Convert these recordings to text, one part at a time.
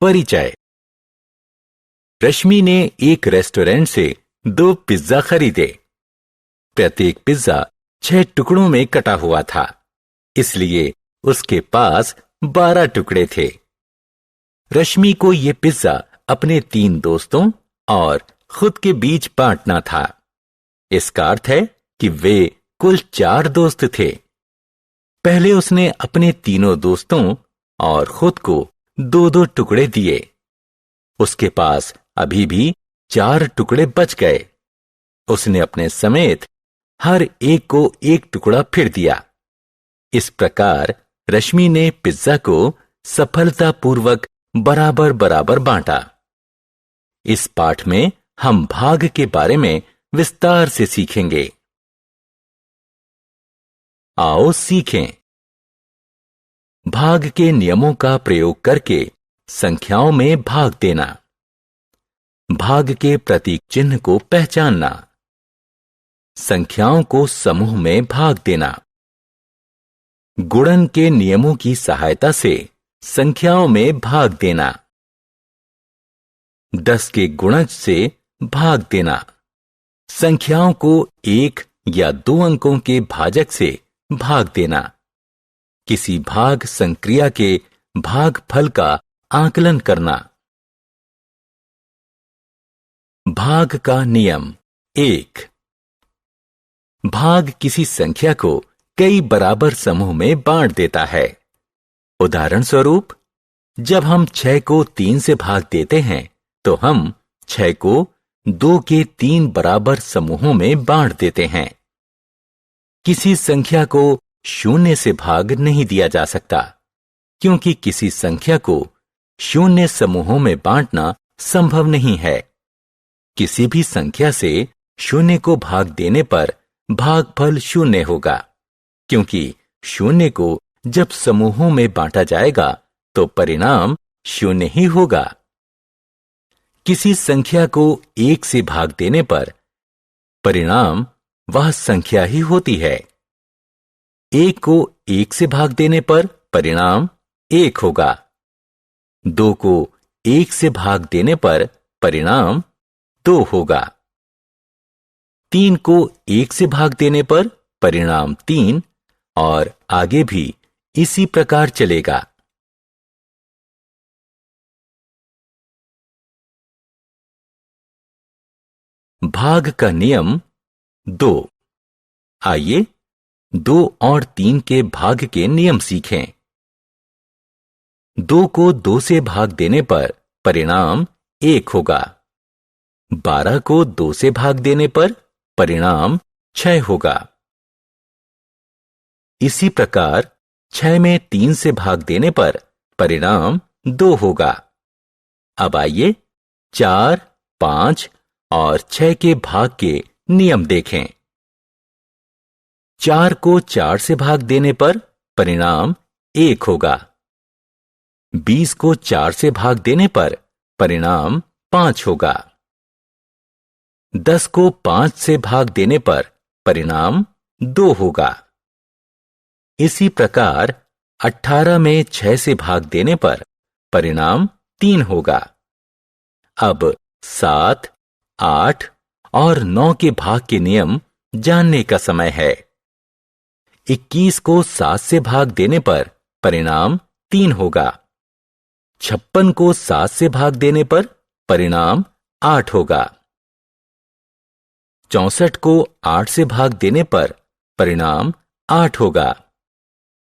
परिचय। रश्मि ने एक रेस्टोरेंट से 2 पिज्जा खरीदे। प्रत्येक पिज्जा 6 टुकड़ों में कटा हुआ था, इसलिए उसके पास 12 टुकड़े थे। रश्मि को ये पिज्जा अपने 3 दोस्तों और खुद के बीच बांटना था। इसका अर्थ है कि वे कुल 4 दोस्त थे। पहले उसने अपने तीनों दोस्तों और खुद को 2-2 टुकड़े दिए। उसके पास अभी भी 4 टुकड़े बच गए। उसने अपने समेत हर एक को 1 टुकड़ा फिर दिया। इस प्रकार रश्मि ने पिज्जा को सफलतापूर्वक बराबर बराबर बांटा। इस पाठ में हम भाग के बारे में विस्तार से सीखेंगे। आओ सीखें। भाग के नियमों का प्रयोग करके संख्याओं में भाग देना। भाग के प्रतीक चिन्ह को पहचानना। संख्याओं को समूह में भाग देना। गुणन के नियमों की सहायता से संख्याओं में भाग देना। 10 के गुणज से भाग देना। संख्याओं को 1 या 2 अंकों के भाजक से भाग देना। किसी भाग संक्रिया के भागफल का आकलन करना। भाग का नियम 1। भाग किसी संख्या को कई बराबर समूह में बांट देता है। उदाहरण स्वरूप, जब हम 6 को 3 से भाग देते हैं तो हम 6 को 2 के 3 बराबर समूहों में बांट देते हैं। किसी संख्या को 0 से भाग नहीं दिया जा सकता, क्योंकि किसी संख्या को 0 समूहों में बांटना संभव नहीं है। किसी भी संख्या से 0 को भाग देने पर भागफल 0 होगा, क्योंकि 0 को जब समूहों में बांटा जाएगा तो परिणाम 0 ही होगा। किसी संख्या को 1 से भाग देने पर परिणाम वह संख्या ही होती है। 1 को 1 से भाग देने पर परिणाम 1 होगा। 2 को 1 से भाग देने पर परिणाम 2 होगा। 3 को 1 से भाग देने पर परिणाम 3 और आगे भी इसी प्रकार चलेगा। भाग का नियम 2। आइए 2 और 3 के भाग के नियम सीखें। 2 को 2 से भाग देने पर परिणाम 1 होगा। 12 को 2 से भाग देने पर परिणाम 6 होगा। इसी प्रकार 6 में 3 से भाग देने पर परिणाम 2 होगा। अब आइए 4, 5 और 6 के भाग के नियम देखें। 4 को 4 से भाग देने पर परिणाम 1 होगा। 20 को 4 से भाग देने पर परिणाम 5 होगा। 10 को 5 से भाग देने पर परिणाम 2 होगा। इसी प्रकार 18 में 6 से भाग देने पर परिणाम 3 होगा। अब 7, 8 और 9 के भाग के नियम जानने का समय है। 21 को 7 से भाग देने पर परिणाम 3 होगा। 56 को 7 से भाग देने पर परिणाम 8 होगा। 64 को 8 से भाग देने पर परिणाम 8 होगा।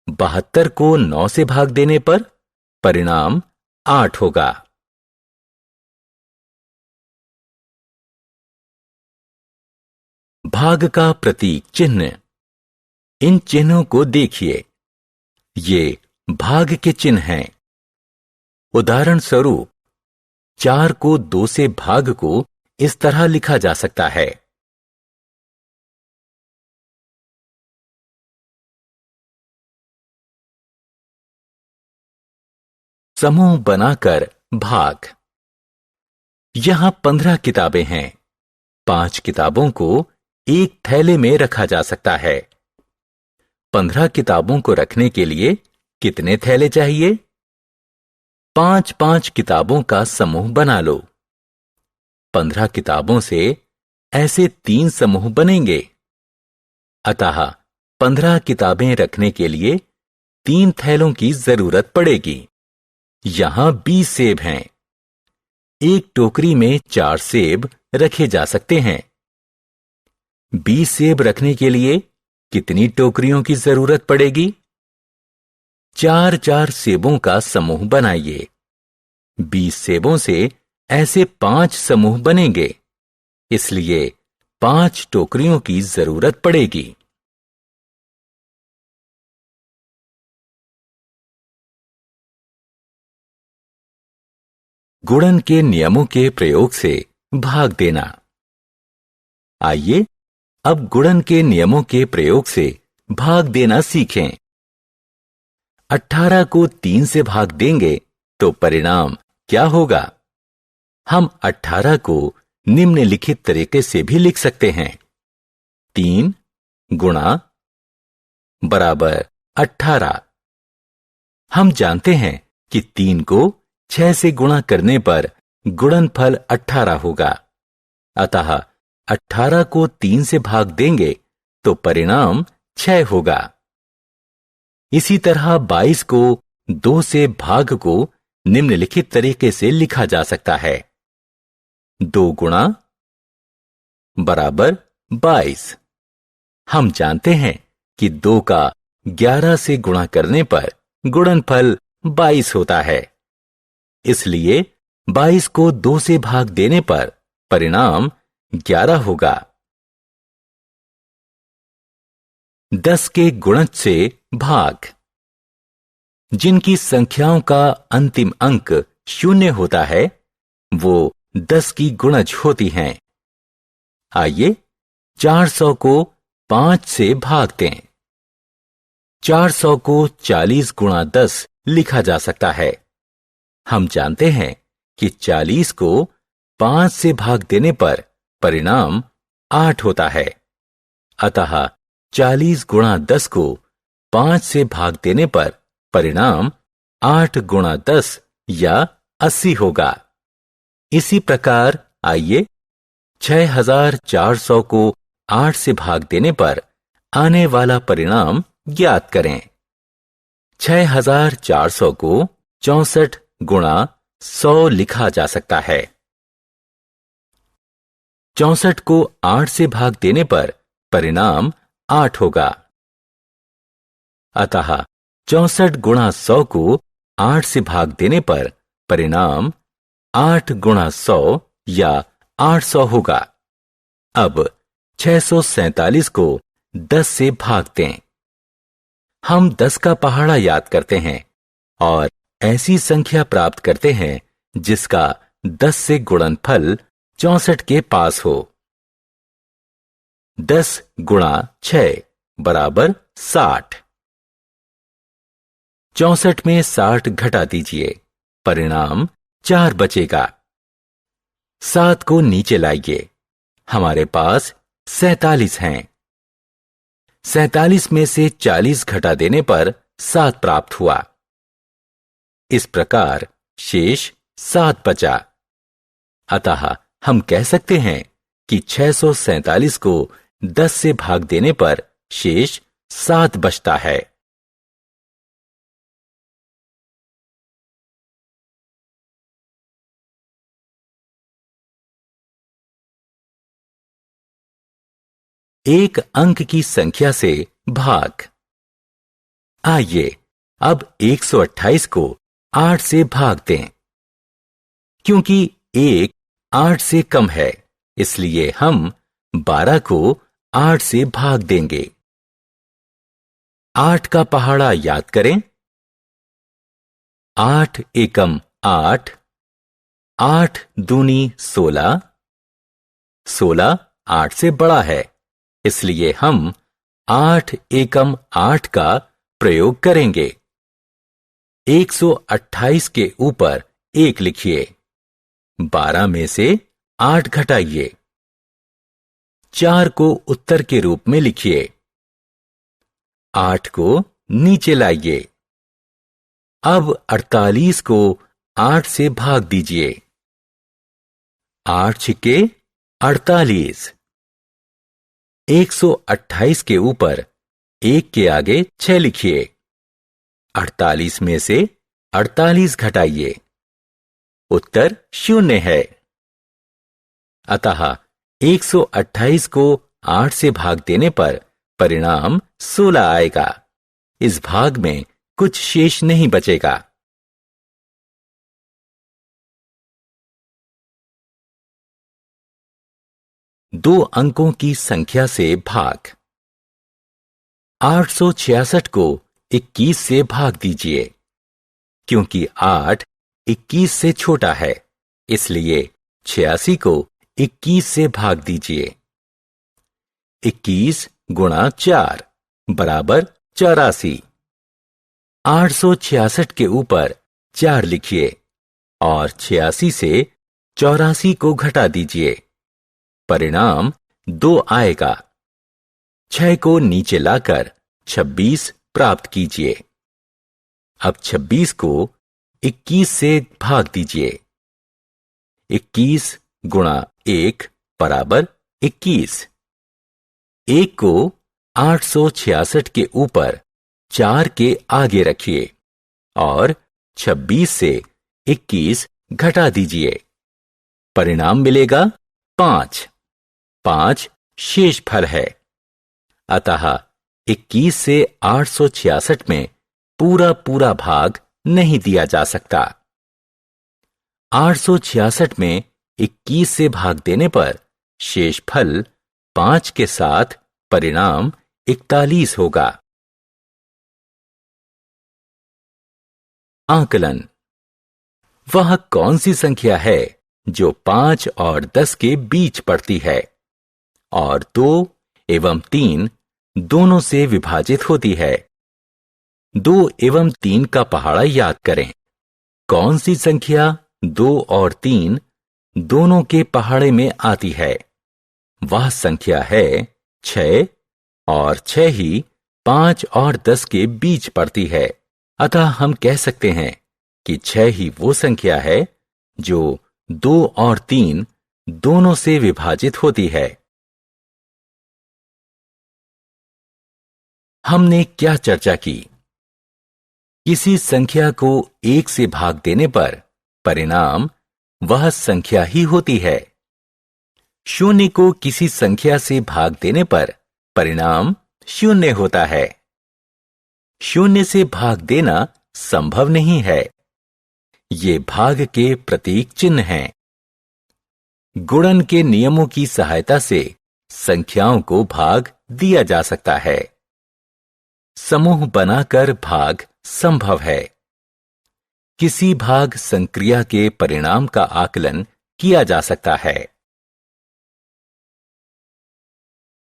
72 को 9 से भाग देने पर परिणाम 8 होगा। भाग का प्रतीक चिन्ह। इन चिन्हों को देखिए। ये भाग के चिन्ह हैं। उदाहरण स्वरूप, 4 को 2 से भाग को इस तरह लिखा जा सकता है। समूह बनाकर भाग। यहां 15 किताबें हैं। 5 किताबों को एक थैले में रखा जा सकता है। 15 किताबों को रखने के लिए कितने थैले चाहिए? 5-5 किताबों का समूह बना लो। 15 किताबों से ऐसे 3 समूह बनेंगे। अतः 15 किताबें रखने के लिए 3 थैलों की जरूरत पड़ेगी। यहां 20 सेब हैं। एक टोकरी में 4 सेब रखे जा सकते हैं। 20 सेब रखने के लिए कितनी टोकरियों की जरूरत पड़ेगी? 4-4 सेबों का समूह बनाइए। 20 सेबों से ऐसे 5 समूह बनेंगे, इसलिए 5 टोकरियों की जरूरत पड़ेगी। गुणन के नियमों के प्रयोग से भाग देना। आइए अब गुणन के नियमों के प्रयोग से भाग देना सीखें। 18 को 3 से भाग देंगे तो परिणाम क्या होगा? हम 18 को निम्नलिखित तरीके से भी लिख सकते हैं। 3 गुणा बराबर 18। हम जानते हैं कि 3 को 6 से गुणा करने पर गुणनफल 18 होगा। अतः 18 को 3 से भाग देंगे तो परिणाम 6 होगा। इसी तरह 22 को 2 से भाग को निम्नलिखित तरीके से लिखा जा सकता है। 2 गुणा बराबर 22। हम जानते हैं कि 2 का 11 से गुणा करने पर गुणनफल 22 होता है। इसलिए 22 को 2 से भाग देने पर परिणाम 11 होगा। 10 के गुणज से भाग। जिनकी संख्याओं का अंतिम अंक 0 होता है वो 10 की गुणज होती हैं। आइए 400 को 5 से भाग दें। 400 को 40 गुणा 10 लिखा जा सकता है। हम जानते हैं कि 40 को 5 से भाग देने पर परिणाम 8 होता है। अतः 40 गुणा 10 को 5 से भाग देने पर परिणाम 8 गुणा 10 या 80 होगा। इसी प्रकार आइए 6400 को 8 से भाग देने पर आने वाला परिणाम ज्ञात करें। 6400 को 64 गुणा 100 लिखा जा सकता है। 64 को 8 से भाग देने पर परिणाम 8 होगा। अतः 64 गुणा 100 को 8 से भाग देने पर परिणाम 8 गुणा 100 या 800 होगा। अब 647 को 10 से भाग दें। हम 10 का पहाड़ा याद करते हैं और ऐसी संख्या प्राप्त करते हैं जिसका 10 से गुणनफल 64 के पास हो। 10 गुणा 6 बराबर 60। 64 में 60 घटा दीजिए, परिणाम 4 बचेगा। 7 को नीचे लाइए, हमारे पास 47 हैं। 47 में से 40 घटा देने पर 7 प्राप्त हुआ। इस प्रकार शेष 7 बचा। अतः हम कह सकते हैं कि 647 को 10 से भाग देने पर शेष 7 बचता है। एक अंक की संख्या से भाग। आइए अब 128 को 8 से भाग दें। क्योंकि 1 8 से कम है, इसलिए हम 12 को 8 से भाग देंगे। 8 का पहाड़ा याद करें। 8 एकम 8, 8 दूनी 16, 16 8 से बड़ा है, इसलिए हम 8 एकम 8 का प्रयोग करेंगे। 128 के ऊपर 1 लिखिए। 12 में से 8 घटाइए। 4 को उत्तर के रूप में लिखिए। 8 को नीचे लाइए। अब 48 को 8 से भाग दीजिए। 8 छिक्के 48। 128 के ऊपर 1 के आगे 6 लिखिए। 48 में से 48 घटाइए। उत्तर 0 है। अतः 128 को 8 से भाग देने पर परिणाम 16 आएगा। इस भाग में कुछ शेष नहीं बचेगा। दो अंकों की संख्या से भाग। 866 को 21 से भाग दीजिए। क्योंकि 8 21 से छोटा है, इसलिए 86 को 21 से भाग दीजिए। 21 गुणा 4 बराबर 84। 866 के ऊपर 4 लिखिए और 86 से 84 को घटा दीजिए। परिणाम 2 आएगा। 6 को नीचे लाकर 26 प्राप्त कीजिए। अब 26 को 21 से भाग दीजिए। 21 गुणा 1 बराबर 21। 1 को 866 के ऊपर 4 के आगे रखिए और 26 से 21 घटा दीजिए। परिणाम मिलेगा 5। 5 शेष फल है। अतः 21 से 866 में पूरा भाग नहीं दिया जा सकता। 866 में 21 से भाग देने पर शेष फल 5 के साथ परिणाम 41 होगा। आकलन। वह कौन सी संख्या है जो 5 और 10 के बीच पड़ती है और 2 एवं 3 दोनों से विभाजित होती है? 2 एवं 3 का पहाड़ा याद करें। कौन सी संख्या 2 और 3 दोनों के पहाड़े में आती है? वह संख्या है 6 और 6 ही 5 और 10 के बीच पड़ती है। अतः हम कह सकते हैं कि 6 ही वो संख्या है जो 2 और 3 दोनों से विभाजित होती है। हमने क्या चर्चा की? किसी संख्या को 1 से भाग देने पर परिणाम वह संख्या ही होती है। 0 को किसी संख्या से भाग देने पर परिणाम 0 होता है। 0 से भाग देना संभव नहीं है। ये भाग के प्रतीक चिन्ह हैं। गुणन के नियमों की सहायता से संख्याओं को भाग दिया जा सकता है। समूह बनाकर भाग संभव है। किसी भाग संक्रिया के परिणाम का आकलन किया जा सकता है।